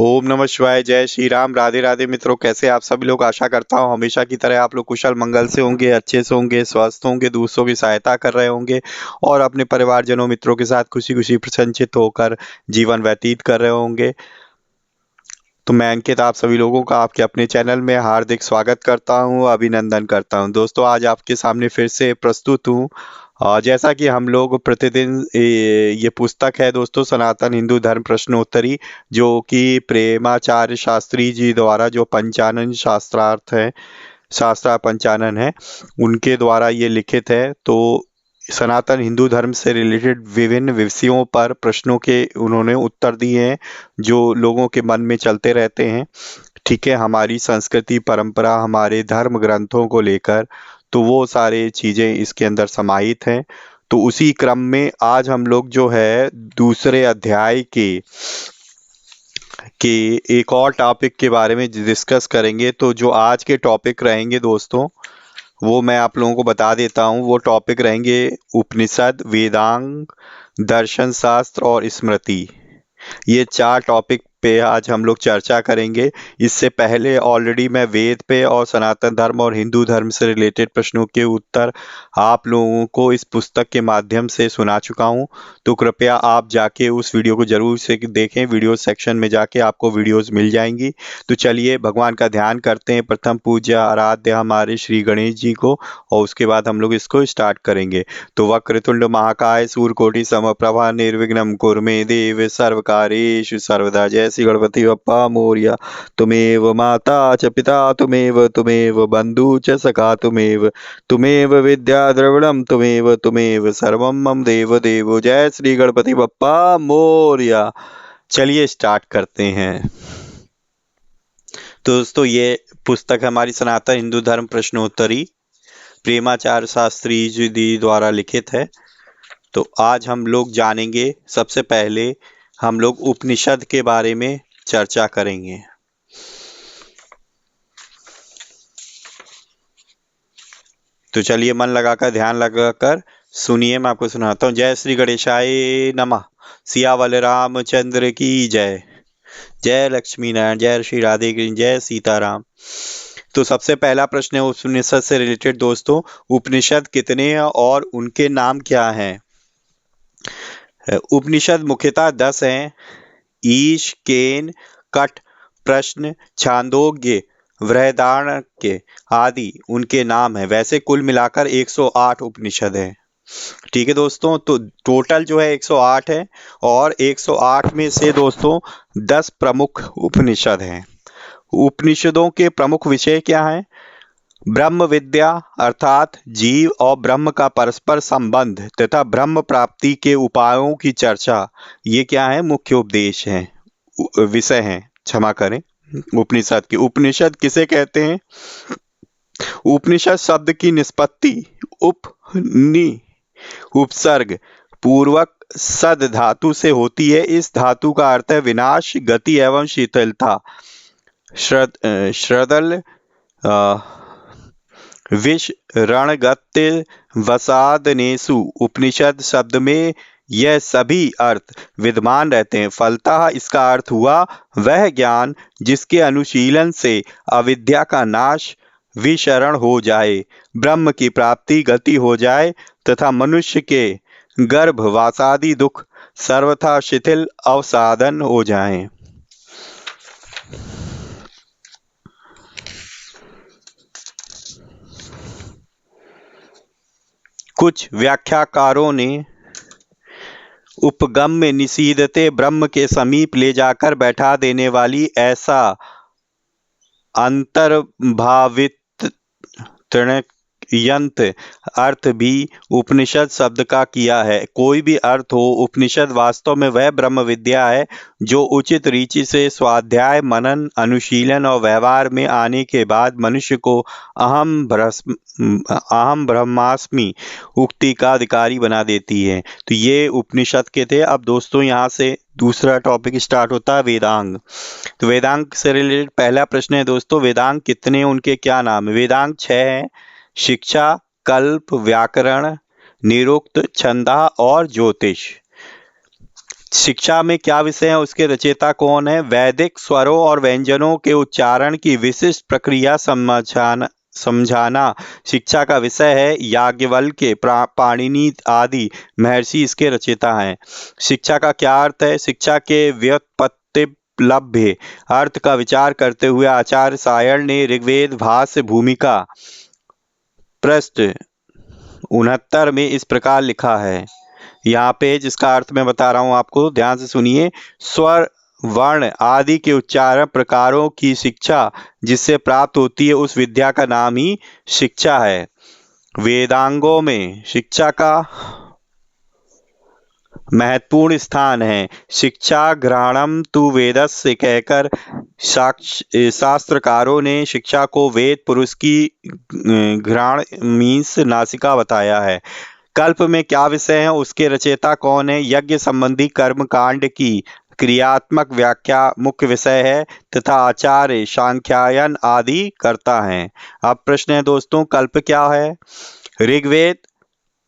ओम नमः शिवाय। जय श्री राम। राधे राधे मित्रों, कैसे आप सभी लोग। आशा करता हूँ हमेशा की तरह आप लोग कुशल मंगल से होंगे, अच्छे से होंगे, स्वस्थ होंगे, दूसरों की सहायता कर रहे होंगे और अपने परिवारजनों मित्रों के साथ खुशी खुशी प्रसन्नचित्त होकर जीवन व्यतीत कर रहे होंगे। तो मैं अंकित आप सभी लोगों का आपके अपने चैनल में हार्दिक स्वागत करता हूं, अभिनंदन करता हूं। दोस्तों, आज आपके सामने फिर से प्रस्तुत हूं। जैसा कि हम लोग प्रतिदिन ये पुस्तक है दोस्तों, सनातन हिंदू धर्म प्रश्नोत्तरी, जो कि प्रेमाचार्य शास्त्री जी द्वारा जो पंचानन शास्त्रार्थ है, शास्त्रा पंचानन है, उनके द्वारा ये लिखित है। तो सनातन हिंदू धर्म से रिलेटेड विभिन्न विषयों पर प्रश्नों के उन्होंने उत्तर दिए हैं, जो लोगों के मन में चलते रहते हैं। ठीक है, हमारी संस्कृति परंपरा, हमारे धर्म ग्रंथों को लेकर, तो वो सारे चीजें इसके अंदर समाहित हैं। तो उसी क्रम में आज हम लोग जो है दूसरे अध्याय के एक और टॉपिक के बारे में डिस्कस करेंगे। तो जो आज के टॉपिक रहेंगे दोस्तों, वो मैं आप लोगों को बता देता हूँ। वो टॉपिक रहेंगे उपनिषद, वेदांग, दर्शन शास्त्र और स्मृति। ये 4 टॉपिक पे आज हम लोग चर्चा करेंगे। इससे पहले ऑलरेडी मैं वेद पे और सनातन धर्म और हिंदू धर्म से रिलेटेड प्रश्नों के उत्तर आप लोगों को इस पुस्तक के माध्यम से सुना चुका हूँ। तो कृपया आप जाके उस वीडियो को जरूर से देखें। वीडियो सेक्शन में जाके आपको वीडियोस मिल जाएंगी। तो चलिए भगवान का ध्यान करते हैं। प्रथम पूज्य आराध्य हमारे श्री गणेश जी को, और उसके बाद हम लोग इसको स्टार्ट करेंगे। तो वक्रतुंड महाकाय सूर्यकोटि समप्रभा निर्विघ्नं कुरु मे देव सर्वकार्येषु सर्वदा। जय श्री गणपति बप्पा मोरया। तुमेव माता च पिता तुमेव बंधु च सखा तुमेव विद्या द्रविणम तुमेव सर्वम मम देव देवो। जय श्री गणपति बप्पा मोरया। चलिए स्टार्ट करते हैं। तो दोस्तों, ये पुस्तक है हमारी सनातन हिंदू धर्म प्रश्नोत्तरी, प्रेमाचार्य शास्त्री जी द्वारा लिखित है। तो आज हम लोग जानेंगे, सबसे पहले हम लोग उपनिषद के बारे में चर्चा करेंगे। तो चलिए मन लगाकर, ध्यान लगाकर सुनिए, मैं आपको सुनाता हूँ। जय श्री गणेशाय नमः। सियावल रामचंद्र की जय। जय लक्ष्मी नारायण। जय श्री राधे कृष्ण। जय सीताराम। तो सबसे पहला प्रश्न है उपनिषद से रिलेटेड दोस्तों। उपनिषद कितने हैं और उनके नाम क्या हैं? उपनिषद मुख्यतः 10 हैं। ईश, केन, कठ, प्रश्न, छांदोग्य, बृहदारण्यक आदि उनके नाम है। वैसे कुल मिलाकर 108 उपनिषद है। ठीक है दोस्तों, तो टोटल जो है 108 है, और 108 में से दोस्तों 10 प्रमुख उपनिषद हैं। उपनिषदों के प्रमुख विषय क्या हैं? ब्रह्म विद्या अर्थात जीव और ब्रह्म का परस्पर संबंध तथा ब्रह्म प्राप्ति के उपायों की चर्चा, ये क्या है? मुख्य उपदेश है, विषय है, क्षमा करें, उपनिषद की। उपनिषद किसे कहते हैं? उपनिषद शब्द की निष्पत्ति उपनि उपसर्ग पूर्वक सद धातु से होती है। इस धातु का अर्थ है विनाश, गति एवं शीतलता। श्रदल विष रणगत्य वसादनेसु। उपनिषद शब्द में यह सभी अर्थ विद्यमान रहते हैं। फलतः इसका अर्थ हुआ वह ज्ञान जिसके अनुशीलन से अविद्या का नाश, विशरण हो जाए, ब्रह्म की प्राप्ति, गति हो जाए तथा मनुष्य के गर्भवासादि दुख सर्वथा शिथिल अवसादन हो जाएं। कुछ व्याख्याकारों ने उपगम्य निषीदते ब्रह्म के समीप ले जाकर बैठा देने वाली ऐसा अंतर्भावित यंत्र अर्थ भी उपनिषद शब्द का किया है। कोई भी अर्थ हो, उपनिषद वास्तव में वह ब्रह्म विद्या है जो उचित रीति से स्वाध्याय, मनन, अनुशीलन और व्यवहार में आने के बाद मनुष्य को अहम ब्रह्मास्मि उक्ति का अधिकारी बना देती है। तो ये उपनिषद के थे। अब दोस्तों यहाँ से दूसरा टॉपिक स्टार्ट होता है, वेदांग। तो वेदांग से रिलेटेड पहला प्रश्न है दोस्तों, वेदांग कितने, उनके क्या नाम है? वेदांग 6 हैं। शिक्षा, कल्प, व्याकरण, निरुक्त, छंदा और ज्योतिष। शिक्षा में क्या विषय है, उसके रचयिता कौन है? वैदिक स्वरों और व्यंजनों के उच्चारण की विशिष्ट प्रक्रिया समझाना शिक्षा का विषय है। याज्ञवल्क्य, पाणिनि आदि महर्षि इसके रचयिता हैं। शिक्षा का क्या अर्थ है? शिक्षा के व्युत्पत्ति लभ्य अर्थ का विचार करते हुए आचार्य सायण ने ऋग्वेद भाष्य भूमिका पृष्ठ 69 में इस प्रकार लिखा है। यहाँ पे जिसका अर्थ मैं बता रहा हूँ आपको, ध्यान से सुनिए। स्वर, वर्ण आदि के उच्चारण प्रकारों की शिक्षा जिससे प्राप्त होती है उस विद्या का नाम ही शिक्षा है। वेदांगों में शिक्षा का महत्वपूर्ण स्थान है। शिक्षा ग्रहणम तु वेदस्य कहकर शास्त्रकारों ने शिक्षा को वेद पुरुष की घ्राण मीन्स नासिका बताया है। कल्प में क्या विषय है, उसके रचयिता कौन है? यज्ञ संबंधी कर्म कांड की क्रियात्मक व्याख्या मुख्य विषय है तथा आचार्य सांख्यायन आदि करता है। अब प्रश्न है दोस्तों, कल्प क्या है? ऋग्वेद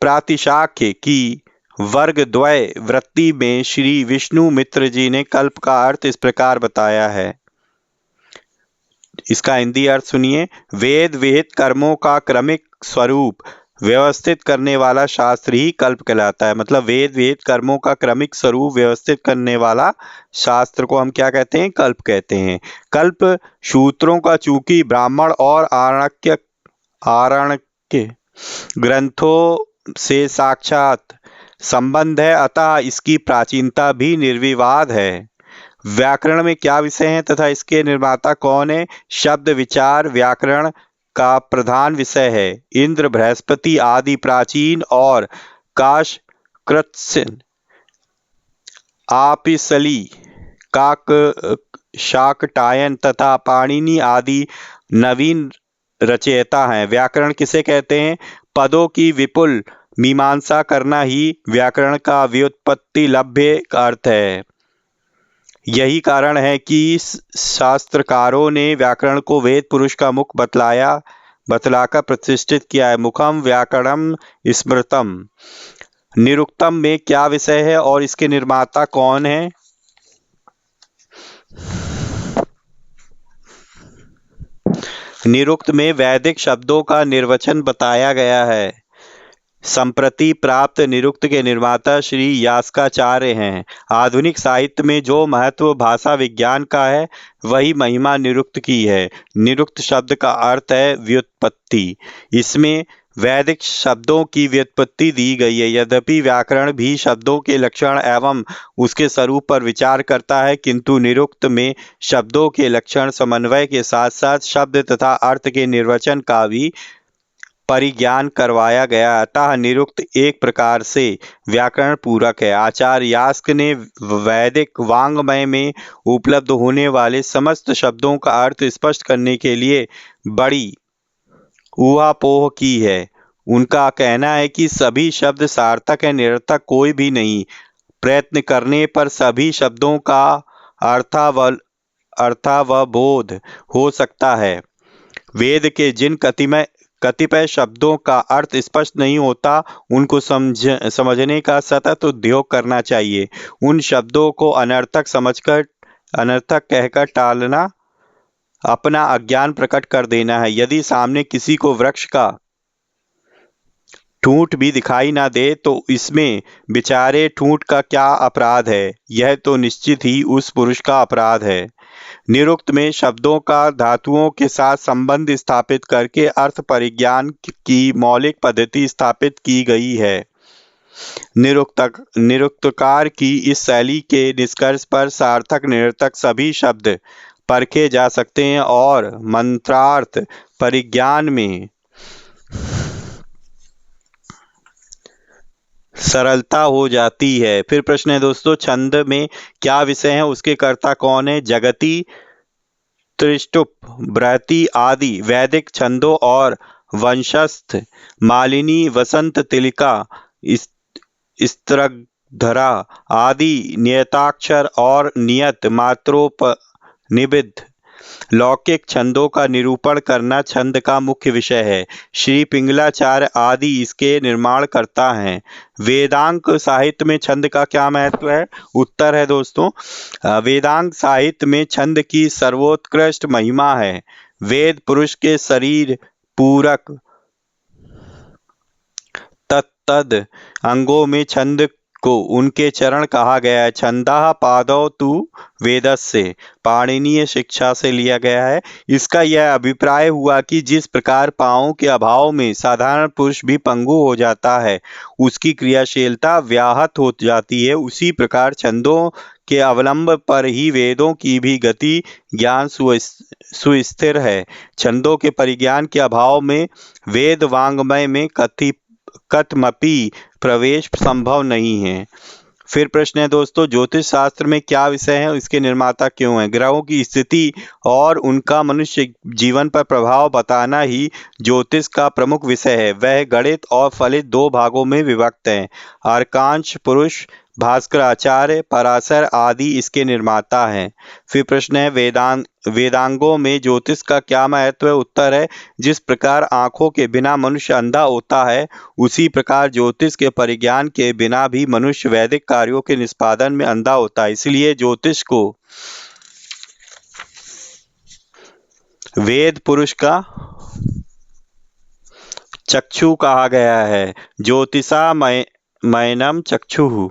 प्रातिशाख्य की वर्ग द्वय वृत्ति में श्री विष्णु मित्र जी ने कल्प का अर्थ इस प्रकार बताया है। इसका हिंदी अर्थ सुनिए। वेद विहित कर्मों का क्रमिक स्वरूप व्यवस्थित करने वाला शास्त्र ही कल्प कहलाता है। मतलब वेद विहित कर्मों का क्रमिक स्वरूप व्यवस्थित करने वाला शास्त्र को हम क्या कहते हैं? कल्प कहते हैं। कल्प सूत्रों का चूंकि ब्राह्मण और आरण्यक ग्रंथों से साक्षात संबंध है, अतः इसकी प्राचीनता भी निर्विवाद है। व्याकरण में क्या विषय है तथा इसके निर्माता कौन है? शब्द विचार व्याकरण का प्रधान विषय है। इंद्र, बृहस्पति आदि प्राचीन और काश कृत्सिन, आपिसली, काक शाकटायन तथा पाणिनि आदि नवीन रचयिता हैं। व्याकरण किसे कहते हैं? पदों की विपुल मीमांसा करना ही व्याकरण का व्युत्पत्ति लभ्य अर्थ है। यही कारण है कि शास्त्रकारों ने व्याकरण को वेद पुरुष का मुख बतलाकर प्रतिष्ठित किया है। मुखम व्याकरणम स्मृतम। निरुक्तम में क्या विषय है और इसके निर्माता कौन है? निरुक्त में वैदिक शब्दों का निर्वचन बताया गया है। संप्रति प्राप्त निरुक्त के निर्माता श्री यास्काचार्य हैं। आधुनिक साहित्य में जो महत्व भाषा विज्ञान का है वही महिमा निरुक्त की है। निरुक्त शब्द का अर्थ है व्युत्पत्ति। इसमें वैदिक शब्दों की व्युत्पत्ति दी गई है। यद्यपि व्याकरण भी शब्दों के लक्षण एवं उसके स्वरूप पर विचार करता है, किंतु निरुक्त में शब्दों के लक्षण समन्वय के साथ साथ शब्द तथा अर्थ के निर्वचन का भी परिज्ञान करवाया गया। अतः निरुक्त एक प्रकार से व्याकरण पूरक है। आचार्य यास्क ने वैदिक वाङ्मय में उपलब्ध होने वाले समस्त शब्दों का अर्थ स्पष्ट करने के लिए बड़ी ऊहापोह की है। उनका कहना है कि सभी शब्द सार्थक है, निरर्थक कोई भी नहीं। प्रयत्न करने पर सभी शब्दों का अर्थावबोध हो सकता है। वेद के जिन कतिपय शब्दों का अर्थ स्पष्ट नहीं होता, उनको समझने का सतत उद्योग करना चाहिए। उन शब्दों को अनर्थक कहकर टालना अपना अज्ञान प्रकट कर देना है। यदि सामने किसी को वृक्ष का ठूंठ भी दिखाई ना दे तो इसमें बेचारे ठूंठ का क्या अपराध है? यह तो निश्चित ही उस पुरुष का अपराध है। निरुक्त में शब्दों का धातुओं के साथ संबंध स्थापित करके अर्थ परिज्ञान की मौलिक पद्धति स्थापित की गई है। निरुक्तकार की इस शैली के निष्कर्ष पर सार्थक निरर्थक सभी शब्द परखे जा सकते हैं और मंत्रार्थ परिज्ञान में सरलता हो जाती है। फिर प्रश्न है दोस्तों, छंद में क्या विषय है, उसके कर्ता कौन है? जगती, त्रिष्टुप, बृहति आदि वैदिक छंदों और वंशस्थ मालिनी, वसंत तिलिका, स्तरधरा आदि नियताक्षर और नियत मात्रोपनिषद लौकिक छंदों का निरूपण करना छंद का मुख्य विषय है। श्री पिंगलाचार्य आदि इसके निर्माणकर्ता हैं। वेदांग साहित्य में छंद का क्या महत्व है? उत्तर है दोस्तों, वेदांग साहित्य में छंद की सर्वोत्कृष्ट महिमा है। वेद पुरुष के शरीर पूरक तद अंगों में छंद को उनके चरण कहा गया है। छंदः पादौ तु वेदस्य पाणिनीय शिक्षा से लिया गया है। इसका यह अभिप्राय हुआ कि जिस प्रकार पांवों के अभाव में साधारण पुरुष भी पंगु हो जाता है, उसकी क्रियाशीलता व्याहत हो जाती है, उसी प्रकार छंदों के अवलंब पर ही वेदों की भी गति ज्ञान सुस्थिर है। छंदों के परिज्ञान के अभाव में वेद वांग्मय में कथमपि प्रवेश संभव नहीं है। फिर प्रश्न है दोस्तों, ज्योतिष शास्त्र में क्या विषय है, इसके निर्माता क्यों है? ग्रहों की स्थिति और उनका मनुष्य जीवन पर प्रभाव बताना ही ज्योतिष का प्रमुख विषय है। वह गणित और फलित दो भागों में विभक्त है। अर्कांश पुरुष, भास्कराचार्य, पराशर आदि इसके निर्माता हैं। फिर प्रश्न है, वेदांगों में ज्योतिष का क्या महत्व है? उत्तर है, जिस प्रकार आंखों के बिना मनुष्य अंधा होता है, उसी प्रकार ज्योतिष के परिज्ञान के बिना भी मनुष्य वैदिक कार्यों के निष्पादन में अंधा होता है। इसलिए ज्योतिष को वेद पुरुष का चक्षु कहा गया है। ज्योतिषा मयनम चक्षु।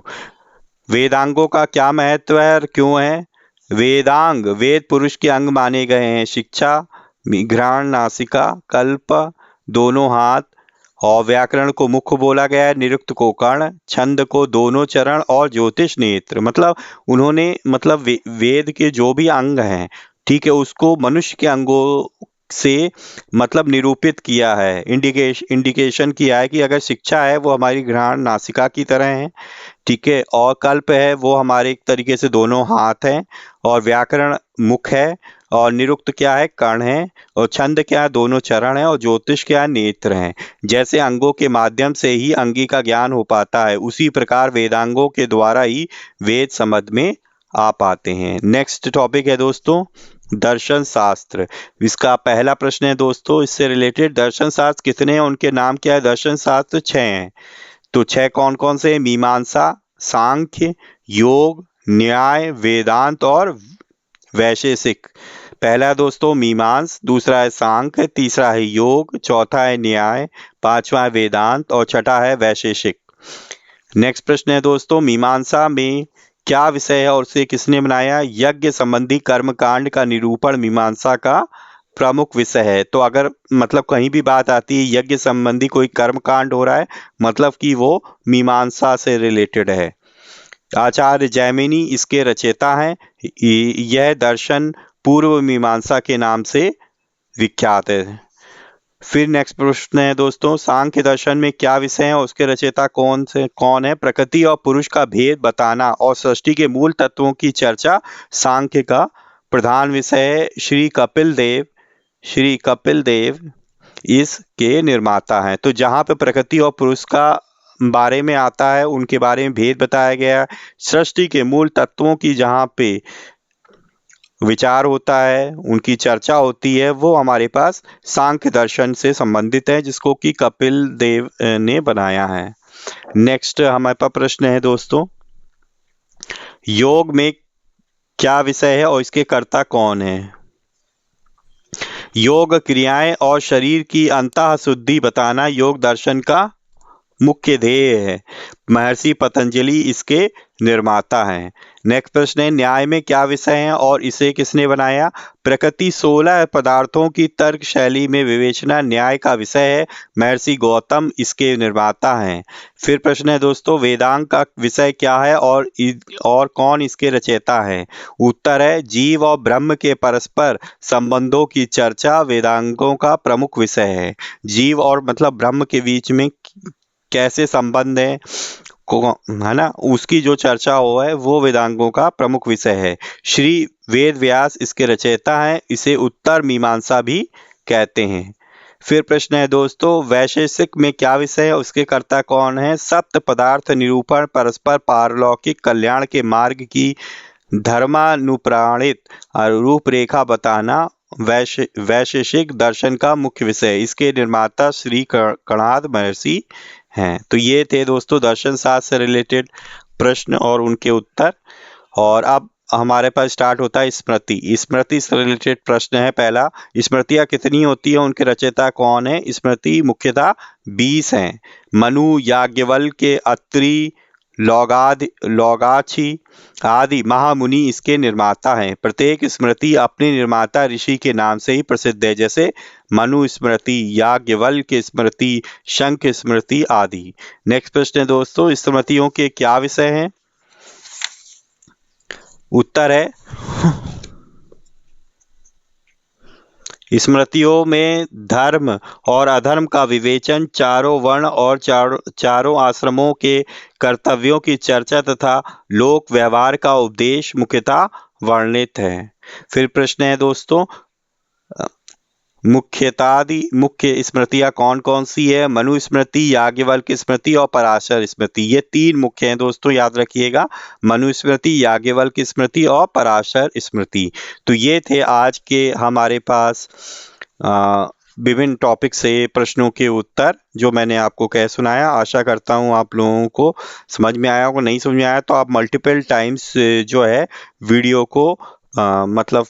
वेदांगों का क्या महत्व है और क्यों है? वेदांग वेद पुरुष के अंग माने गए हैं। शिक्षा, घ्राण, नासिका, कल्प दोनों हाथ और व्याकरण को मुख बोला गया है। निरुक्त को कर्ण, छंद को दोनों चरण और ज्योतिष नेत्र। मतलब उन्होंने वेद के जो भी अंग हैं, ठीक है, उसको मनुष्य के अंगों से निरूपित किया है। इंडिकेशन किया है कि अगर शिक्षा है वो हमारी घ्राण नासिका की तरह है, ठीक है, और कल्प है वो हमारे एक तरीके से दोनों हाथ हैं, और व्याकरण मुख है, और निरुक्त क्या है? कर्ण है, और छंद क्या है? दोनों चरण है, और ज्योतिष क्या है? नेत्र हैं। जैसे अंगों के माध्यम से ही अंगी का ज्ञान हो पाता है, उसी प्रकार वेदांगों के द्वारा ही वेद समझ में आ पाते हैं। नेक्स्ट टॉपिक है दोस्तों, दर्शन शास्त्र। इसका पहला प्रश्न है दोस्तों इससे रिलेटेड, दर्शन शास्त्र कितने हैं, उनके नाम क्या है? दर्शन शास्त्र 6 हैं। तो 6 कौन कौन से? मीमांसा, सांख्य, योग, न्याय, वेदांत और वैशेषिक। पहला है दोस्तों मीमांस, दूसरा है सांख्य, तीसरा है योग, चौथा है न्याय, पांचवा है वेदांत और छठा है वैशेषिक। नेक्स्ट प्रश्न है दोस्तों, मीमांसा में क्या विषय है और उसे किसने बनाया? यज्ञ संबंधी कर्मकांड का निरूपण मीमांसा का प्रमुख विषय है। तो अगर कहीं भी बात आती है यज्ञ संबंधी कोई कर्मकांड हो रहा है, कि वो मीमांसा से रिलेटेड है। आचार्य जैमिनी इसके रचयिता हैं। यह दर्शन पूर्व मीमांसा के नाम से विख्यात है। फिर नेक्स्ट प्रश्न है दोस्तों, सांख्य दर्शन में क्या विषय है और उसके रचयिता कौन है? प्रकृति और पुरुष का भेद बताना और सृष्टि के मूल तत्वों की चर्चा सांख्य का प्रधान विषय है। श्री कपिल देव इसके निर्माता हैं। तो जहाँ पे प्रकृति और पुरुष का बारे में आता है, उनके बारे में भेद बताया गया, सृष्टि के मूल तत्वों की जहाँ पे विचार होता है, उनकी चर्चा होती है, वो हमारे पास सांख्य दर्शन से संबंधित है, जिसको कि कपिल देव ने बनाया है। नेक्स्ट हमारे पास प्रश्न है दोस्तों, योग में क्या विषय है और इसके कर्ता कौन है? योग क्रियाएं और शरीर की अंतः शुद्धि बताना योग दर्शन का मुख्य ध्येय है। महर्षि पतंजलि इसके निर्माता हैं। नेक्स्ट प्रश्न है, न्याय में क्या विषय है और इसे किसने बनाया? प्रकृति 16 पदार्थों की तर्क शैली में विवेचना न्याय का विषय है। महर्षि गौतम इसके निर्माता हैं। फिर प्रश्न है दोस्तों, वेदांग का विषय क्या है और कौन इसके रचयिता है? उत्तर है, जीव और ब्रह्म के परस्पर संबंधों की चर्चा वेदांगों का प्रमुख विषय है। जीव और ब्रह्म के बीच में कैसे संबंध है ना, उसकी जो चर्चा हो है वो वेदांगों का प्रमुख विषय है। श्री वेद व्यास इसके रचयिता हैं। इसे उत्तर मीमांसा भी कहते हैं। फिर प्रश्न है दोस्तों, वैशेषिक में क्या विषय है, उसके कर्ता कौन है? सप्त पदार्थ निरूपण, परस्पर पारलौकिक कल्याण के मार्ग की धर्मानुप्राणित रूपरेखा बताना वैशेषिक दर्शन का मुख्य विषय है। इसके निर्माता श्री कणाद महर्षि हैं। तो ये थे दोस्तों दर्शन शास्त्र से रिलेटेड प्रश्न और उनके उत्तर। और अब हमारे पास स्टार्ट होता है स्मृति। स्मृति से रिलेटेड प्रश्न है पहला, स्मृतियां कितनी होती है, उनके रचयिता कौन है? स्मृति मुख्यतः 20 हैं। मनु, याज्ञवल्क्य, अत्रि, लौगाछी आदि महामुनि इसके निर्माता हैं। प्रत्येक स्मृति अपने निर्माता ऋषि के नाम से ही प्रसिद्ध है, जैसे मनु स्मृति, याज्ञवल्क्य स्मृति, शंख स्मृति आदि। नेक्स्ट प्रश्न है दोस्तों, स्मृतियों के क्या विषय हैं? उत्तर है स्मृतियों में धर्म और अधर्म का विवेचन, चारों वर्ण और चारों आश्रमों के कर्तव्यों की चर्चा तथा लोक व्यवहार का उपदेश मुख्यतः वर्णित है। फिर प्रश्न है दोस्तों, मुख्य स्मृतियां कौन कौन सी है? मनु स्मृति, याज्ञवल्क्य स्मृति और पराशर स्मृति। ये 3 मुख्य हैं दोस्तों, याद रखिएगा, मनु स्मृति, याज्ञवल्क्य स्मृति और पराशर स्मृति। तो ये थे आज के हमारे पास विभिन्न टॉपिक से प्रश्नों के उत्तर जो मैंने आपको कह सुनाया। आशा करता हूँ आप लोगों को समझ में आया होगा। नहीं समझ में आया तो आप मल्टीपल टाइम्स जो है वीडियो को मतलब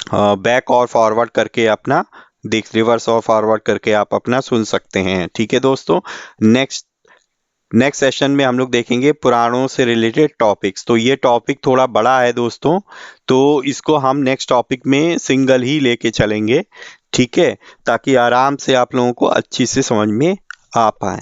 बैक और फॉरवर्ड करके अपना रिवर्स और फॉरवर्ड करके आप अपना सुन सकते हैं। ठीक है दोस्तों, नेक्स्ट सेशन में हम लोग देखेंगे पुराणों से रिलेटेड टॉपिक्स। तो ये टॉपिक थोड़ा बड़ा है दोस्तों, तो इसको हम नेक्स्ट टॉपिक में सिंगल ही लेके चलेंगे। ठीक है, ताकि आराम से आप लोगों को अच्छी से समझ में आ पाए।